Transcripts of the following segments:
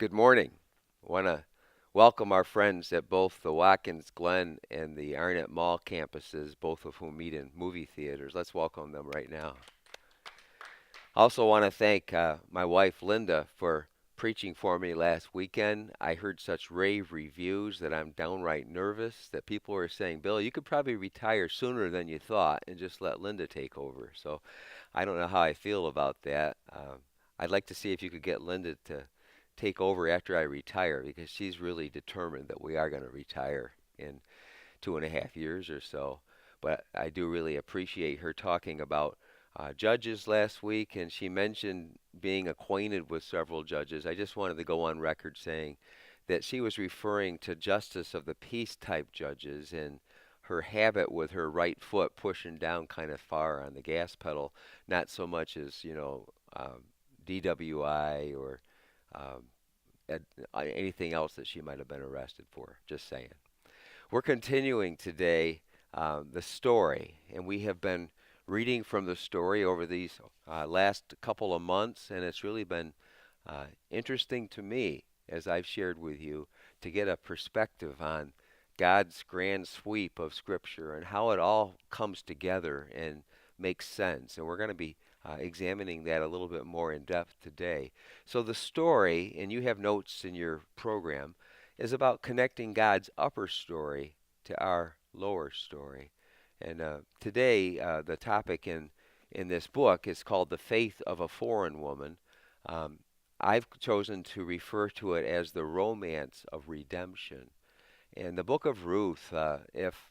Good morning. I want to welcome our friends at both the Watkins, Glen, and the Arnot Mall campuses, both of whom meet in movie theaters. Let's welcome them right now. Also want to thank my wife Linda for preaching for me last weekend. I heard such rave reviews that I'm downright nervous that people are saying, Bill, you could probably retire sooner than you thought and just let Linda take over. So I don't know how I feel about that. I'd like to see if you could get Linda to take over after I retire because she's really determined that we are going to retire in 2.5 years or so. But I do really appreciate her talking about judges last week, and she mentioned being acquainted with several judges. I just wanted to go on record saying that she was referring to justice of the peace type judges and her habit with her right foot pushing down kind of far on the gas pedal, not so much as, DWI or um, anything else that she might have been arrested for. Just saying. We're continuing today the story, and we have been reading from the story over these last couple of months, and it's really been interesting to me, as I've shared with you, to get a perspective on God's grand sweep of Scripture and how it all comes together and makes sense. And we're going to be examining that a little bit more in depth today. So, the story, and you have notes in your program, is about connecting God's upper story to our lower story. And today, the topic in this book is called The Faith of a Foreign Woman. Um, I've chosen to refer to it as the romance of redemption. And the book of Ruth, if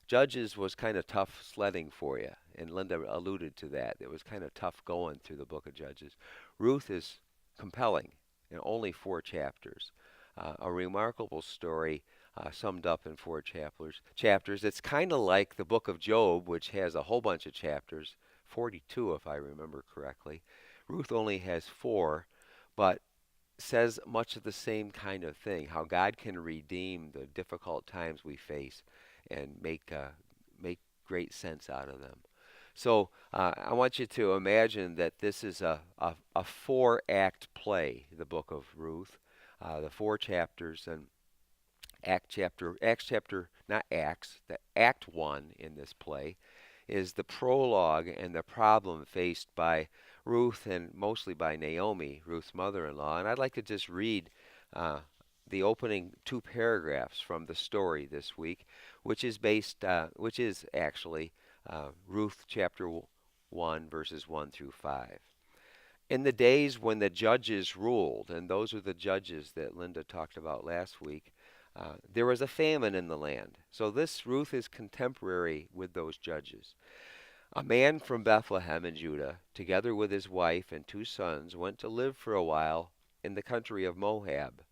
Judges was kind of tough sledding for you, and Linda alluded to that. It was kind of tough going through the book of Judges. Ruth is compelling in only 4 chapters. A remarkable story summed up in 4 chapters. It's kind of like the book of Job, which has a whole bunch of chapters, 42 if I remember correctly. Ruth only has 4, but says much of the same kind of thing, how God can redeem the difficult times we face and make great sense out of them. So I want you to imagine that this is a 4-act play, the book of Ruth, the 4 chapters, and Acts chapter, not Acts, the Act 1 in this play is the prologue and the problem faced by Ruth and mostly by Naomi, Ruth's mother-in-law. And I'd like to just read uh, the opening 2 paragraphs from the story this week, which is actually Ruth chapter 1, verses 1 through 5. In the days when the judges ruled, and those are the judges that Linda talked about last week, there was a famine in the land. So this Ruth is contemporary with those judges. A man from Bethlehem in Judah, together with his wife and 2 sons, went to live for a while in the country of Moab.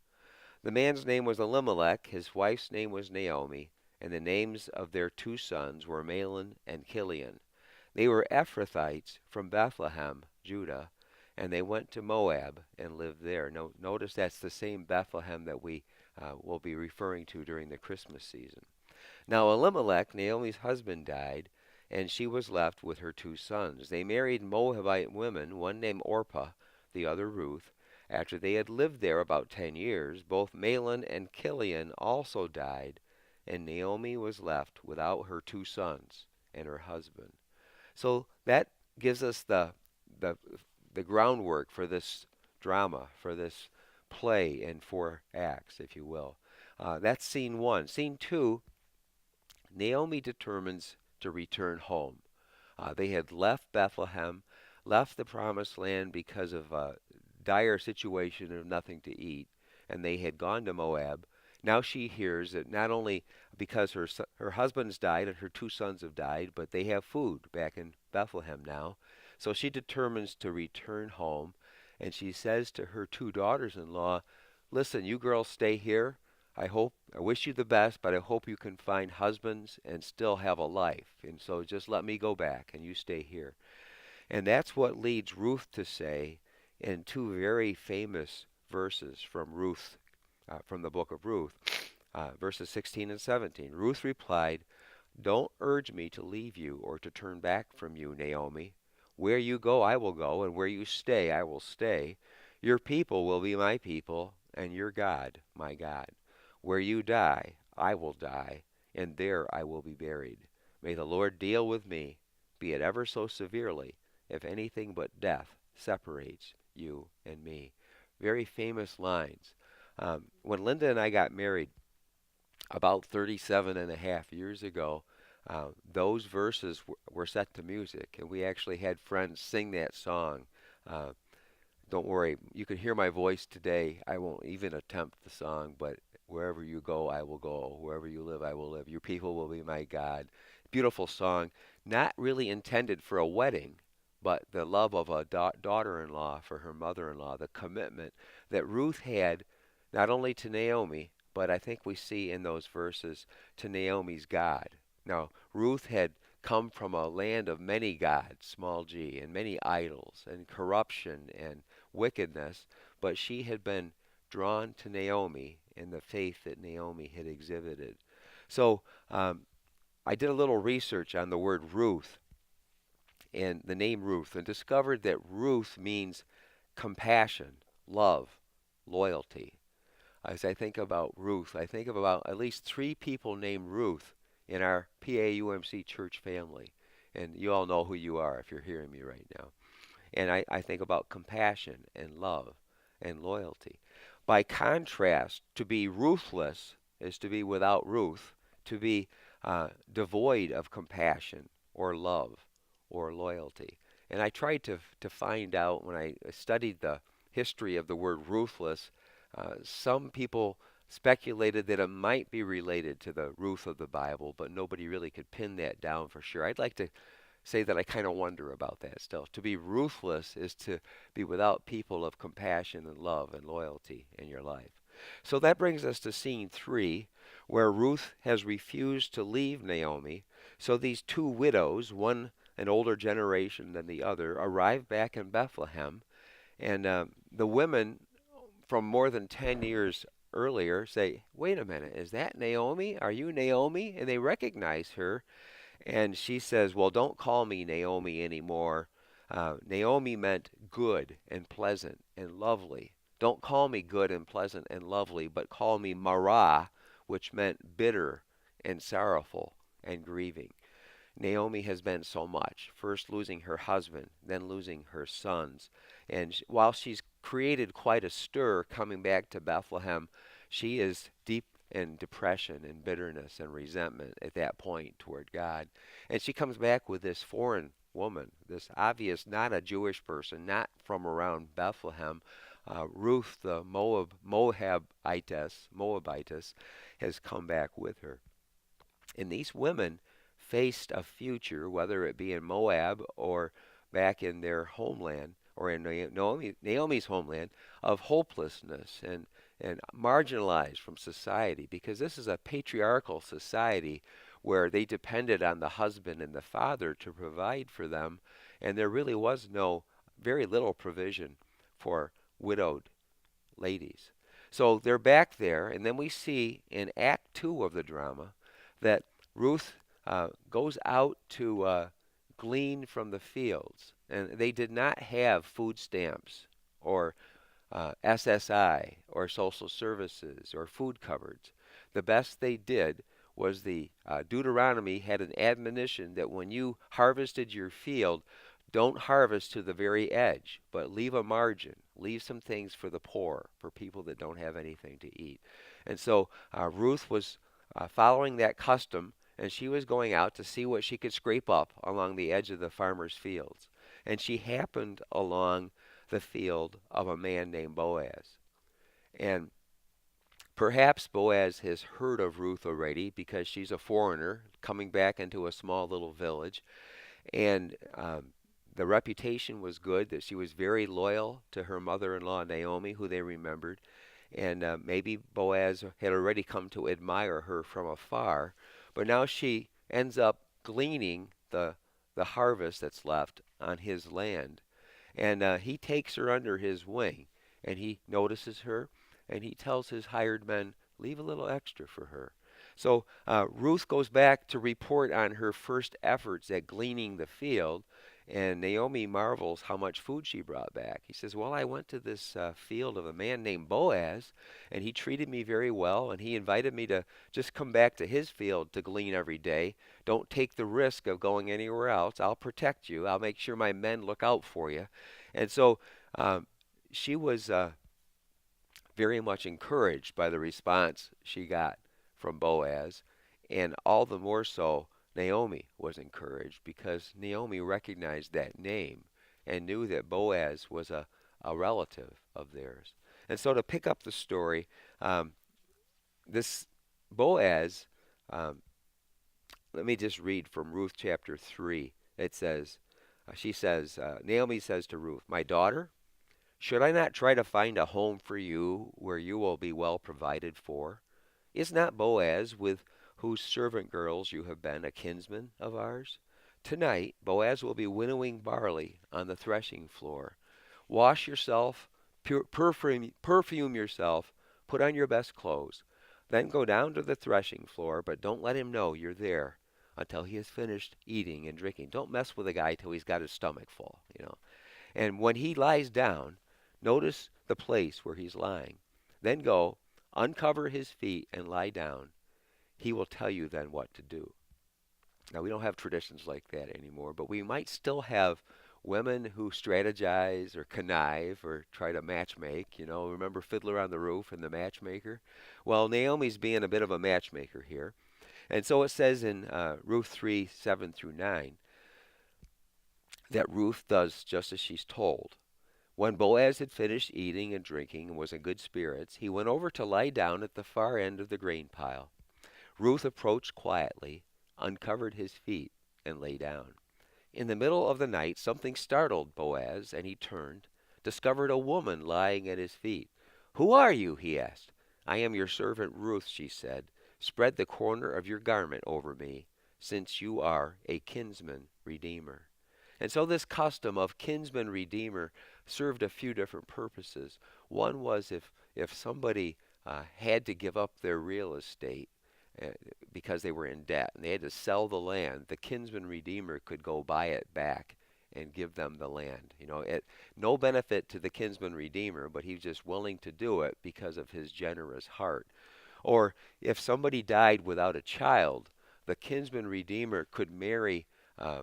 The man's name was Elimelech, his wife's name was Naomi, and the names of their 2 sons were Mahlon and Chilion. They were Ephrathites from Bethlehem, Judah, and they went to Moab and lived there. Notice that's the same Bethlehem that we will be referring to during the Christmas season. Now Elimelech, Naomi's husband, died, and she was left with her 2 sons. They married Moabite women, one named Orpah, the other Ruth. After they had lived there about 10 years, both Mahlon and Chilion also died, and Naomi was left without her 2 sons and her husband. So that gives us the, the groundwork for this drama, for this play in 4 acts, if you will. That's scene 1. Scene 2, Naomi determines to return home. They had left Bethlehem, left the promised land because of a dire situation of nothing to eat, and they had gone to Moab. Now she hears that not only because her husband's died and her 2 sons have died, but they have food back in Bethlehem now. So she determines to return home, and she says to her 2 daughters-in-law, "Listen, you girls stay here. I wish you the best, but I hope you can find husbands and still have a life. And so just let me go back and you stay here." And that's what leads Ruth to say in 2 very famous verses from from the book of Ruth, verses 16 and 17. Ruth replied, "Don't urge me to leave you or to turn back from you, Naomi. Where you go, I will go, and where you stay, I will stay. Your people will be my people, and your God my God. Where you die, I will die, and there I will be buried. May the Lord deal with me, be it ever so severely, if anything but death separates you and me. Very famous lines. When Linda and I got married about 37 and a half years ago, those verses were set to music, and we actually had friends sing that song. Uh, don't worry, you can hear my voice today. I won't even attempt the song, but wherever you go, I will go. Wherever you live, I will live. Your people will be my God. Beautiful song, not really intended for a wedding, but the love of a daughter-in-law for her mother-in-law, the commitment that Ruth had not only to Naomi, but I think we see in those verses to Naomi's God. Now, Ruth had come from a land of many gods, small g, and many idols, and corruption and wickedness, but she had been drawn to Naomi in the faith that Naomi had exhibited. So I did a little research on the word Ruth and the name Ruth and discovered that Ruth means compassion, love, loyalty. As I think about Ruth, I think of about at least three people named Ruth in our PAUMC church family. And you all know who you are if you're hearing me right now. And I think about compassion and love and loyalty. By contrast, to be ruthless is to be without Ruth, to be devoid of compassion or love or loyalty. And I tried to find out when I studied the history of the word ruthless. Some people speculated that it might be related to the Ruth of the Bible, but nobody really could pin that down for sure. I'd like to say that I kind of wonder about that still. To be ruthless is to be without people of compassion and love and loyalty in your life. So that brings us to scene 3, where Ruth has refused to leave Naomi. So these two widows, one an older generation than the other, arrive back in Bethlehem. And the women from more than 10 years earlier say, wait a minute, is that Naomi? Are you Naomi? And they recognize her. And she says, well, don't call me Naomi anymore. Naomi meant good and pleasant and lovely. Don't call me good and pleasant and lovely, but call me Mara, which meant bitter and sorrowful and grieving. Naomi has been so much, first losing her husband, then losing her sons. And while she's created quite a stir coming back to Bethlehem, she is deep in depression and bitterness and resentment at that point toward God. And she comes back with this foreign woman, this obvious, not a Jewish person, not from around Bethlehem. Ruth, the Moabitess, has come back with her. And these women faced a future, whether it be in Moab or back in their homeland or in Naomi's homeland, of hopelessness and marginalized from society, because this is a patriarchal society where they depended on the husband and the father to provide for them, and there really was very little provision for widowed ladies. So they're back there, and then we see in Act 2 of the drama that Ruth goes out to glean from the fields. And they did not have food stamps or SSI or social services or food cupboards. The best they did was the Deuteronomy had an admonition that when you harvested your field, don't harvest to the very edge, but leave a margin. Leave some things for the poor, for people that don't have anything to eat. And so Ruth was following that custom, and she was going out to see what she could scrape up along the edge of the farmer's fields. And she happened along the field of a man named Boaz. And perhaps Boaz has heard of Ruth already because she's a foreigner coming back into a small little village. And the reputation was good, that she was very loyal to her mother-in-law Naomi, who they remembered. And maybe Boaz had already come to admire her from afar. But now she ends up gleaning the harvest that's left on his land. And he takes her under his wing, and he notices her, and he tells his hired men, leave a little extra for her. So Ruth goes back to report on her first efforts at gleaning the field, And Naomi marvels how much food she brought back. He says, well, I went to this field of a man named Boaz, and he treated me very well, and he invited me to just come back to his field to glean every day. Don't take the risk of going anywhere else. I'll protect you. I'll make sure my men look out for you. And so um, she was very much encouraged by the response she got from Boaz, and all the more so, Naomi was encouraged because Naomi recognized that name and knew that Boaz was a relative of theirs. And so, to pick up the story, um, this Boaz, um, let me just read from Ruth chapter 3. It says, Naomi says to Ruth, my daughter, should I not try to find a home for you where you will be well provided for? Is not Boaz, with whose servant girls you have been, a kinsman of ours? Tonight Boaz will be winnowing barley on the threshing floor. Wash yourself, perfume yourself, put on your best clothes. Then go down to the threshing floor, but don't let him know you're there until he has finished eating and drinking. Don't mess with a guy till he's got his stomach full. And when he lies down, notice the place where he's lying. Then go, uncover his feet, and lie down. He will tell you then what to do. Now, we don't have traditions like that anymore, but we might still have women who strategize or connive or try to matchmake. Remember Fiddler on the Roof and the matchmaker? Well, Naomi's being a bit of a matchmaker here. And so it says in Ruth 3, 7 through 9, that Ruth does just as she's told. When Boaz had finished eating and drinking and was in good spirits, he went over to lie down at the far end of the grain pile. Ruth approached quietly, uncovered his feet, and lay down. In the middle of the night, something startled Boaz, and he turned, discovered a woman lying at his feet. Who are you? He asked. I am your servant Ruth, she said. Spread the corner of your garment over me, since you are a kinsman redeemer. And so this custom of kinsman redeemer served a few different purposes. One was if somebody had to give up their real estate uh, because they were in debt and they had to sell the land, the kinsman redeemer could go buy it back and give them the land. No benefit to the kinsman redeemer, but he was just willing to do it because of his generous heart. Or if somebody died without a child, the kinsman redeemer could marry uh,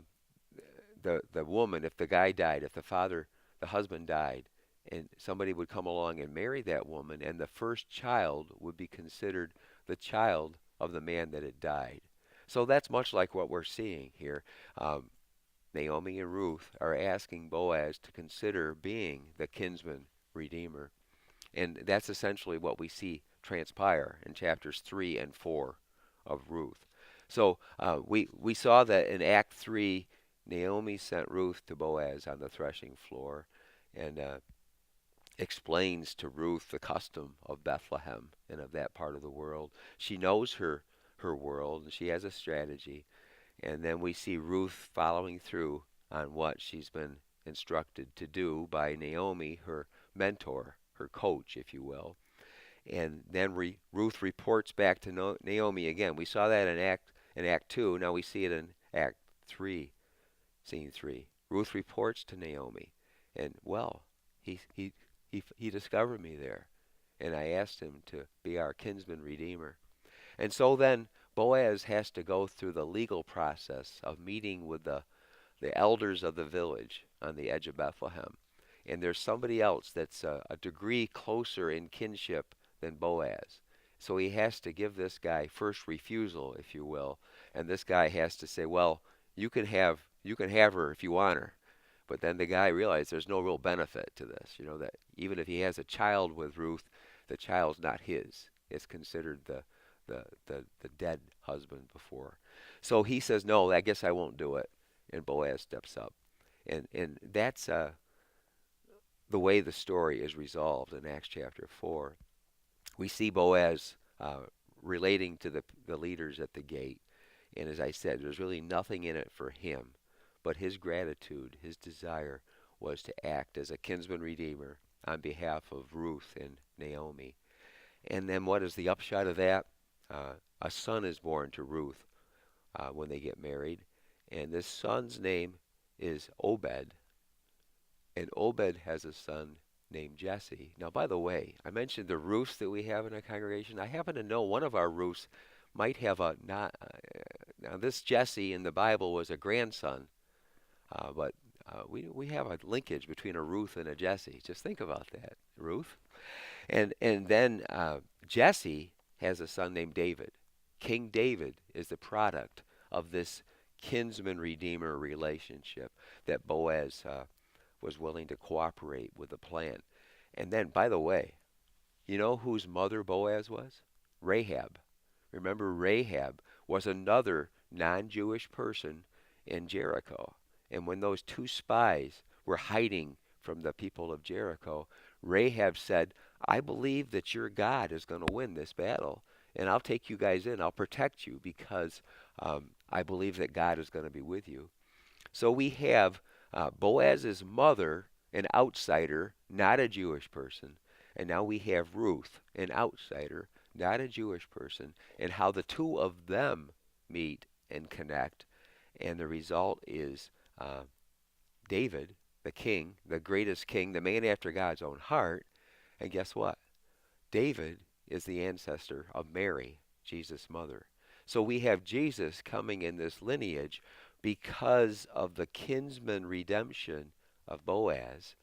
the woman. If the guy died, if the husband died, and somebody would come along and marry that woman, and the first child would be considered the child of the man that had died. So that's much like what we're seeing here. Naomi and Ruth are asking Boaz to consider being the kinsman redeemer. And that's essentially what we see transpire in chapters 3 and 4 of Ruth. So we saw that in Act 3, Naomi sent Ruth to Boaz on the threshing floor and explains to Ruth the custom of Bethlehem and of that part of the world. She knows her world, and she has a strategy. And then we see Ruth following through on what she's been instructed to do by Naomi, her mentor, her coach, if you will. And then Ruth reports back to Naomi again. We saw that in Act 2. Now we see it in Act 3, Scene 3. Ruth reports to Naomi, and he discovered me there, and I asked him to be our kinsman redeemer. And so then Boaz has to go through the legal process of meeting with the elders of the village on the edge of Bethlehem. And there's somebody else that's a degree closer in kinship than Boaz. So he has to give this guy first refusal, if you will, and this guy has to say, well, you can have her if you want her. But then the guy realized there's no real benefit to this, that even if he has a child with Ruth, the child's not his. It's considered the dead husband before. So he says, no, I guess I won't do it. And Boaz steps up. And that's the way the story is resolved in Acts chapter 4. We see Boaz relating to the leaders at the gate. And as I said, there's really nothing in it for him. But his gratitude, his desire, was to act as a kinsman redeemer on behalf of Ruth and Naomi. And then what is the upshot of that? A son is born to Ruth when they get married. And this son's name is Obed, and Obed has a son named Jesse. Now, by the way, I mentioned the Ruths that we have in our congregation. I happen to know one of our Ruths might have a not. Now, this Jesse in the Bible was a grandson, but we have a linkage between a Ruth and a Jesse. Just think about that, Ruth. And then Jesse has a son named David. King David is the product of this kinsman redeemer relationship that Boaz was willing to cooperate with the plan. And then, by the way, you know whose mother Boaz was? Rahab. Remember, Rahab was another non-Jewish person in Jericho. And when those two spies were hiding from the people of Jericho, Rahab said, I believe that your God is going to win this battle, and I'll take you guys in. I'll protect you because I believe that God is going to be with you. So we have Boaz's mother, an outsider, not a Jewish person. And now we have Ruth, an outsider, not a Jewish person, and how the two of them meet and connect. And the result is David, the king, the greatest king, the man after God's own heart. And guess what? David is the ancestor of Mary, Jesus' mother. So we have Jesus coming in this lineage because of the kinsman redemption of Boaz,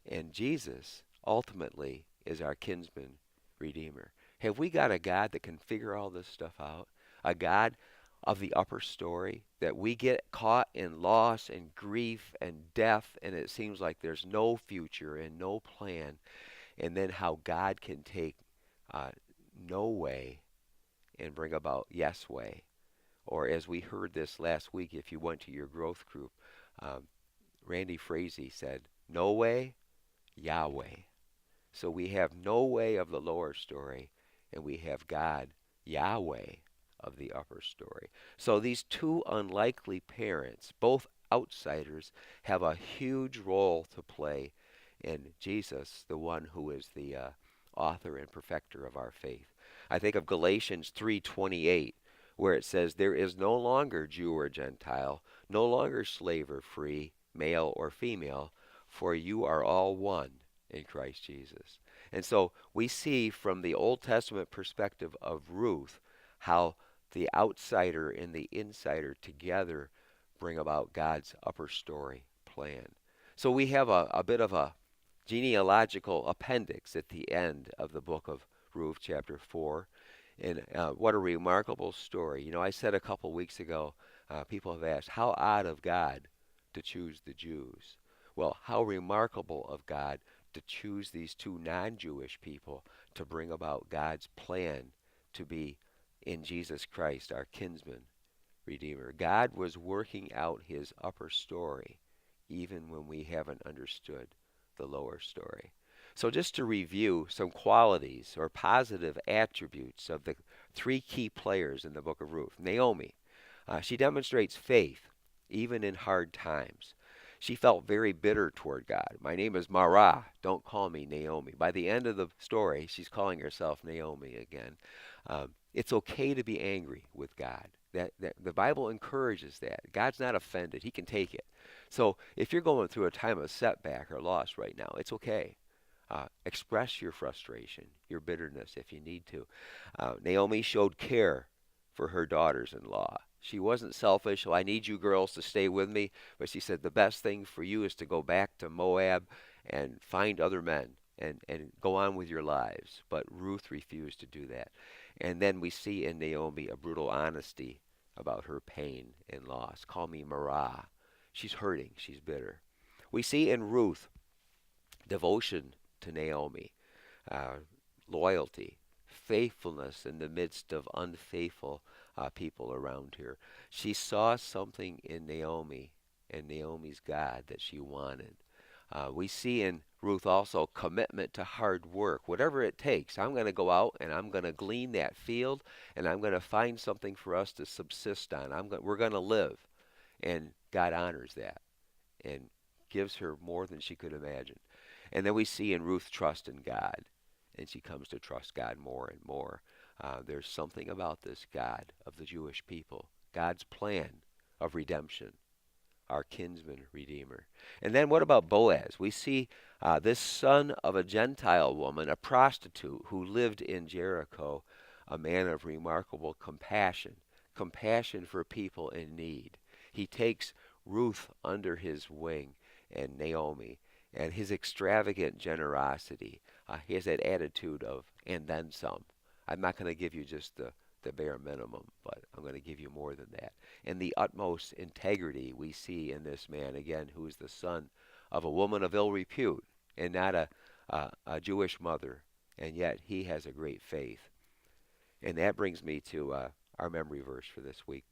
and Jesus ultimately is our kinsman redeemer. Have we got a God that can figure all this stuff out? A God of the upper story that we get caught in loss and grief and death, and it seems like there's no future and no plan, and then how God can take no way and bring about yes way. Or as we heard this last week, if you went to your growth group, um, Randy Frazee said, no way, Yahweh. So we have no way of the lower story, and we have God, Yahweh, of the upper story. So these two unlikely parents, both outsiders, have a huge role to play in Jesus, the one who is the author and perfecter of our faith. I think of Galatians 3:28, where it says, there is no longer Jew or Gentile, no longer slave or free, male or female, for you are all one in Christ Jesus. And so we see from the Old Testament perspective of Ruth how the outsider and the insider together bring about God's upper story plan. So we have a bit of a genealogical appendix at the end of the book of Ruth, chapter 4. And what a remarkable story. You know, I said a couple weeks ago, people have asked, how odd of God to choose the Jews. Well, how remarkable of God to choose these two non-Jewish people to bring about God's plan to be in Jesus Christ, our kinsman redeemer. God was working out his upper story even when we haven't understood the lower story. So just to review some qualities or positive attributes of the three key players in the book of Ruth. Naomi, she demonstrates faith even in hard times. She felt very bitter toward God. My name is Mara. Don't call me Naomi. By the end of the story, she's calling herself Naomi again. It's okay to be angry with God. That the Bible encourages that. God's not offended. He can take it. So if you're going through a time of setback or loss right now, it's okay. Express your frustration, your bitterness if you need to. Naomi showed care for her daughters-in-law. She wasn't selfish. Oh, I need you girls to stay with me. But she said the best thing for you is to go back to Moab and find other men and go on with your lives. But Ruth refused to do that. And then we see in Naomi a brutal honesty about her pain and loss. Call me Mara. She's hurting. She's bitter. We see in Ruth devotion to Naomi, loyalty, faithfulness in the midst of unfaithful people around her. She saw something in Naomi and Naomi's God that she wanted. We see in Ruth also commitment to hard work. Whatever it takes, I'm going to go out and I'm going to glean that field and I'm going to find something for us to subsist on. We're going to live. And God honors that and gives her more than she could imagine. And then we see in Ruth trust in God, and she comes to trust God more and more. There's something about this God of the Jewish people, God's plan of redemption, our kinsman redeemer. And then what about Boaz? We see this son of a Gentile woman, a prostitute who lived in Jericho, a man of remarkable compassion, compassion for people in need. He takes Ruth under his wing and Naomi, and his extravagant generosity. He has that attitude of, and then some. I'm not going to give you just the bare minimum, but I'm going to give you more than that. And the utmost integrity we see in this man, again, who is the son of a woman of ill repute and not a Jewish mother, and yet he has a great faith. And that brings me to our memory verse for this week.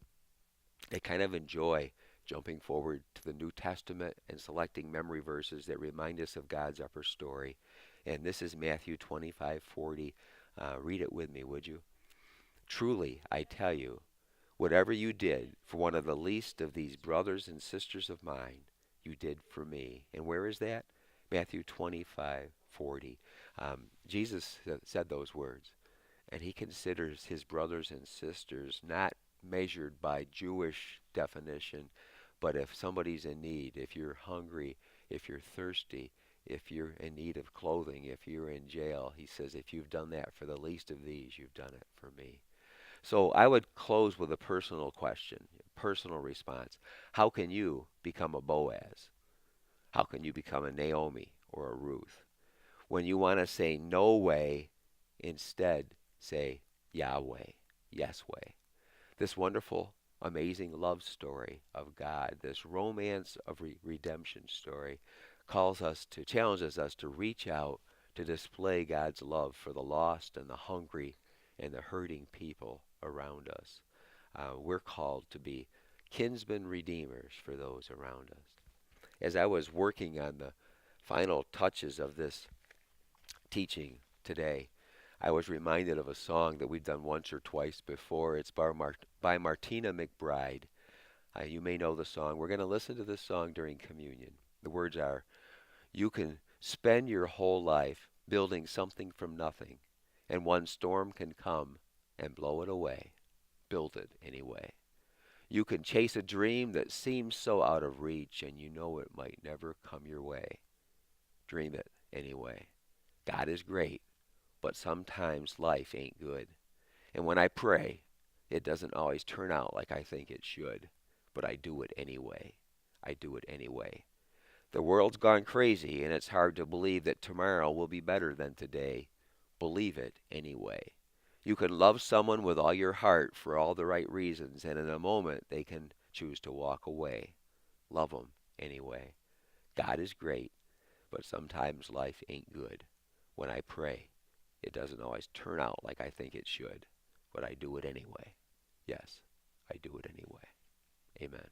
I kind of enjoy jumping forward to the New Testament and selecting memory verses that remind us of God's upper story. And this is Matthew 25:40. Read it with me, would you? Truly, I tell you, whatever you did for one of the least of these brothers and sisters of mine, you did for me. And where is that? Matthew 25:40. Jesus said those words, and he considers his brothers and sisters not measured by Jewish definition, but if somebody's in need, if you're hungry, if you're thirsty, if you're in need of clothing, if you're in jail, he says, if you've done that for the least of these, you've done it for me. So I would close with a personal question, personal response. How can you become a Boaz? How can you become a Naomi or a Ruth? When you want to say no way, instead say Yahweh, yes way. This wonderful, amazing love story of God, this romance of redemption story, challenges us to reach out to display God's love for the lost and the hungry and the hurting people around us. We're called to be kinsmen redeemers for those around us. As I was working on the final touches of this teaching today, I was reminded of a song that we've done once or twice before. It's by Martina McBride. You may know the song. We're going to listen to this song during communion. The words are, you can spend your whole life building something from nothing, and one storm can come and blow it away. Build it anyway. You can chase a dream that seems so out of reach, and you know it might never come your way. Dream it anyway. God is great, but sometimes life ain't good. And when I pray, it doesn't always turn out like I think it should, but I do it anyway. I do it anyway. The world's gone crazy, and it's hard to believe that tomorrow will be better than today. Believe it anyway. You can love someone with all your heart for all the right reasons, and in a moment they can choose to walk away. Love them anyway. God is great, but sometimes life ain't good. When I pray, it doesn't always turn out like I think it should, but I do it anyway. Yes, I do it anyway. Amen.